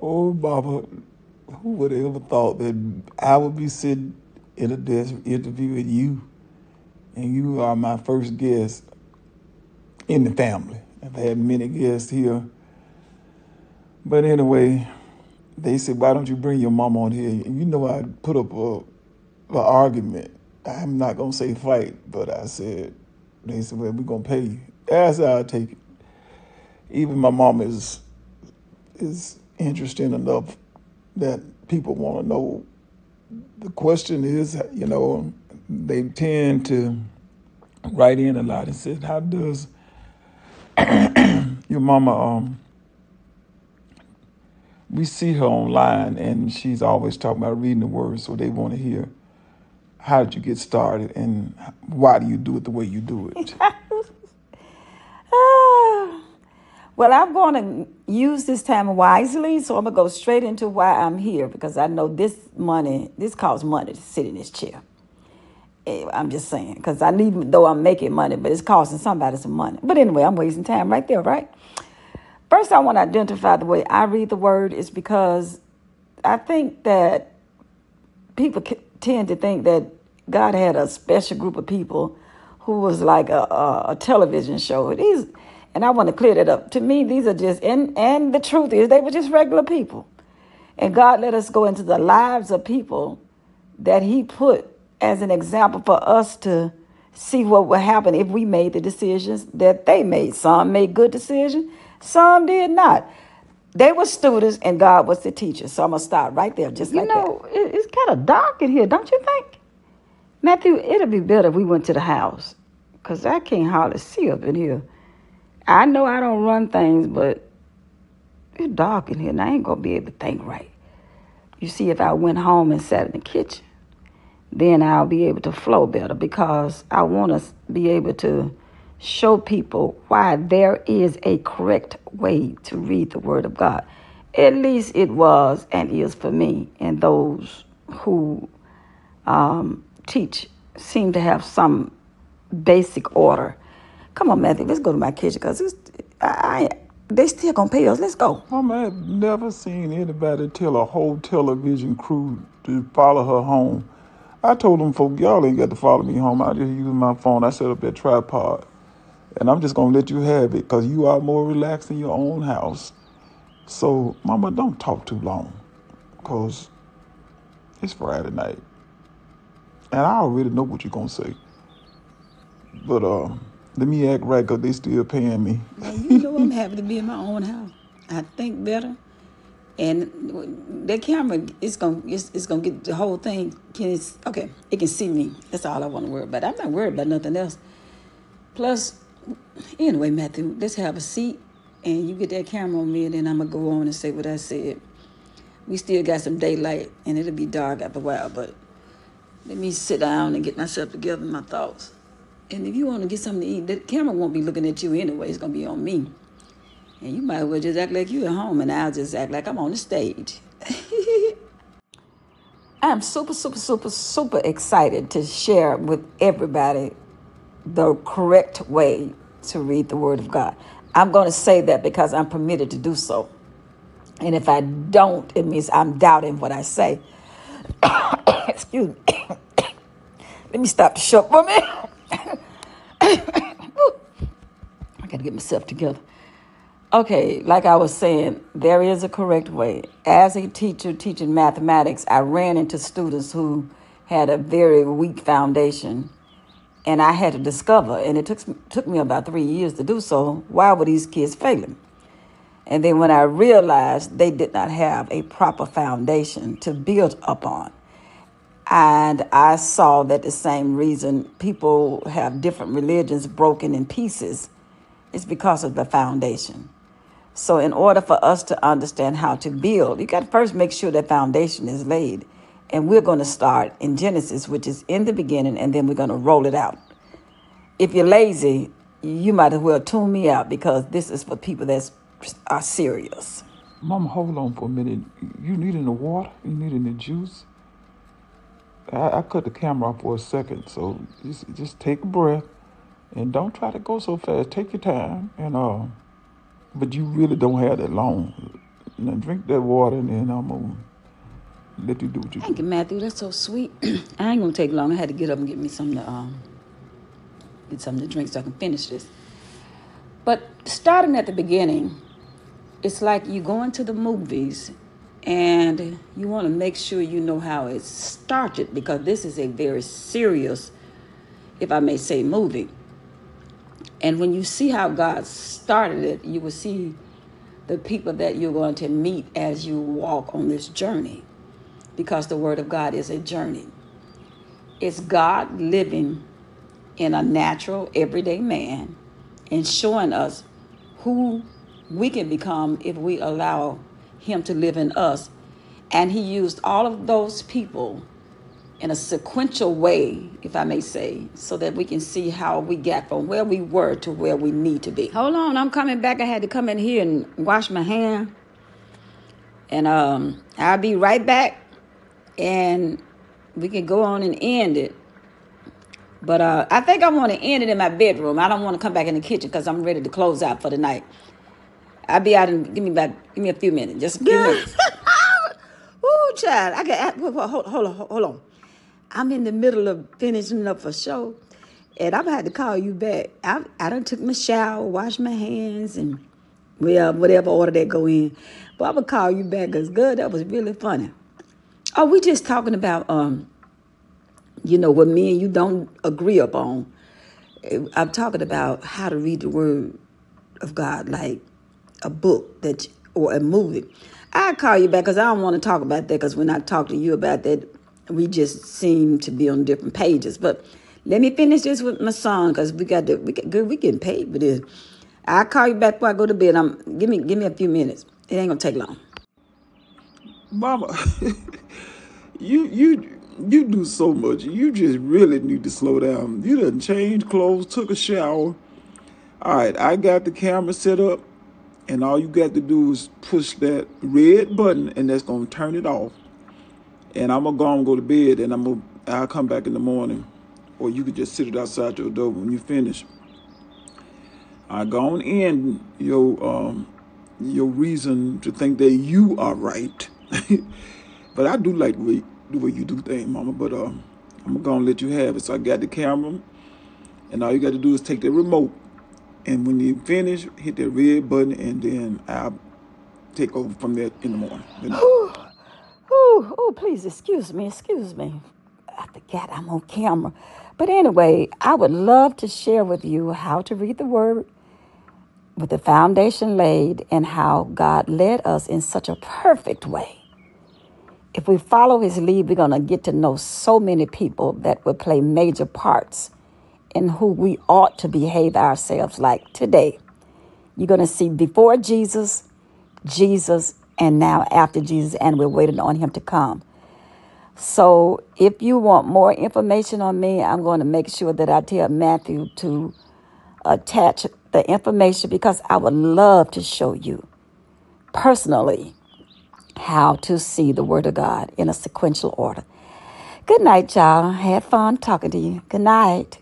Oh, Mama, who would have ever thought that I would be sitting in a desk interviewing you, and you are my first guest in the family. I've had many guests here, but anyway, they said, "Why don't you bring your mom on here?" And you know, I put up a argument. I'm not gonna say fight, but I said, they said, "Well, we're gonna pay you." That's how I take it. Even my mom is interesting enough that people want to know. The question is, they tend to write in a lot and say, "How does your mama?" We see her online, and she's always talking about reading the Word, so they want to hear, how did you get started, and why do you do it the way you do it? Ah, well, I'm going to use this time wisely, so I'm going to go straight into why I'm here because I know this costs money to sit in this chair. I'm just saying, because I need, though I'm making money, but it's costing somebody some money. But anyway, I'm wasting time right there, right? First, I want to identify the way I read the word is because I think that people tend to think that God had a special group of people who was like a television show. And I want to clear that up. To me, these are just, and the truth is, they were just regular people. And God let us go into the lives of people that He put as an example for us to see what would happen if we made the decisions that they made. Some made good decisions, some did not. They were students and God was the teacher. So I'm going to start right there, just like that. It's kind of dark in here, don't you think? Matthew, it'll be better if we went to the house because I can't hardly see up in here. I know I don't run things, but it's dark in here and I ain't going to be able to think right. You see, if I went home and sat in the kitchen, then I'll be able to flow better because I want to be able to show people why there is a correct way to read the Word of God. At least it was and is for me, and those who teach seem to have some basic order. Come on, Matthew, let's go to my kitchen because they still gonna pay us. Let's go. I've never seen anybody tell a whole television crew to follow her home. I told them, folk, y'all ain't got to follow me home. I just use my phone. I set up that tripod. And I'm just going to let you have it because you are more relaxed in your own house. So, Mama, don't talk too long because it's Friday night. And I already know what you're going to say. But let me act right because they still paying me. Now, you know I'm happy to be in my own house. I think better. And that camera it's gonna get the whole thing. It can see me. That's all I want to worry about. I'm not worried about nothing else. Plus, anyway, Matthew, let's have a seat and you get that camera on me, and then I'm gonna go on and say what I said. We still got some daylight, and it'll be dark after a while. But let me sit down and get myself together, my thoughts. And if you want to get something to eat, the camera won't be looking at you anyway. It's gonna be on me. And you might as well just act like you're at home, and I'll just act like I'm on the stage. I'm super, super, super, super excited to share with everybody the correct way to read the Word of God. I'm going to say that because I'm permitted to do so. And if I don't, it means I'm doubting what I say. Excuse me. Let me stop the show for a minute. I got to get myself together. Okay, like I was saying, there is a correct way. As a teacher teaching mathematics, I ran into students who had a very weak foundation, and I had to discover, and it took me about 3 years to do so, why were these kids failing? And then when I realized they did not have a proper foundation to build upon, and I saw that the same reason people have different religions broken in pieces is because of the foundation. So in order for us to understand how to build, you got to first make sure that foundation is laid. And we're going to start in Genesis, which is in the beginning, and then we're going to roll it out. If you're lazy, you might as well tune me out because this is for people that are serious. Mama, hold on for a minute. You need any water? You need any juice? I cut the camera off for a second, so just take a breath and don't try to go so fast. Take your time and but you really don't have that long. Now drink that water, and then I'm gonna let you do what you Thank do. you, Matthew. That's so sweet. I ain't gonna take long. I had to get up and get me get something to drink so I can finish this. But starting at the beginning, it's like you go into the movies and you want to make sure you know how it started because this is a very serious, if I may say, movie. And when you see how God started it, you will see the people that you're going to meet as you walk on this journey because the Word of God is a journey. It's God living in a natural, everyday man and showing us who we can become if we allow Him to live in us. And He used all of those people in a sequential way, if I may say, so that we can see how we got from where we were to where we need to be. Hold on, I'm coming back. I had to come in here and wash my hand. And I'll be right back. And we can go on and end it. But I think I want to end it in my bedroom. I don't want to come back in the kitchen because I'm ready to close out for the night. I'll be out and give me a few minutes, just a few minutes. Ooh, child, I can hold on. I'm in the middle of finishing up a show, and I'm gonna have to call you back. I done took my shower, washed my hands, and well, whatever order that go in. But I'm gonna call you back because good, that was really funny. Oh, we just talking about what me and you don't agree upon. I'm talking about how to read the Word of God, like a book or a movie. I'll call you back because I don't want to talk about that because when I talk to you about that, we just seem to be on different pages. But let me finish this with my song because we getting paid for this. I'll call you back before I go to bed. Give me a few minutes. It ain't gonna take long. Mama, you do so much. You just really need to slow down. You done changed clothes, took a shower. All right, I got the camera set up, and all you got to do is push that red button, and that's gonna turn it off. And I'm gonna go to bed, and I'll come back in the morning, or you could just sit it outside your door when you finish. I go on in your reason to think that you are right. But I do like the way you do things, Mama. But I'm gonna let you have it. So I got the camera, and all you got to do is take the remote, and when you finish, hit that red button, and then I'll take over from there in the morning. Good night. Oh, please excuse me. I forgot I'm on camera. But anyway, I would love to share with you how to read the Word with the foundation laid and how God led us in such a perfect way. If we follow His lead, we're going to get to know so many people that will play major parts in who we ought to behave ourselves like today. You're going to see before Jesus, and now after Jesus, and we're waiting on Him to come. So if you want more information on me, I'm going to make sure that I tell Matthew to attach the information because I would love to show you personally how to see the Word of God in a sequential order. Good night, y'all. Had fun talking to you. Good night.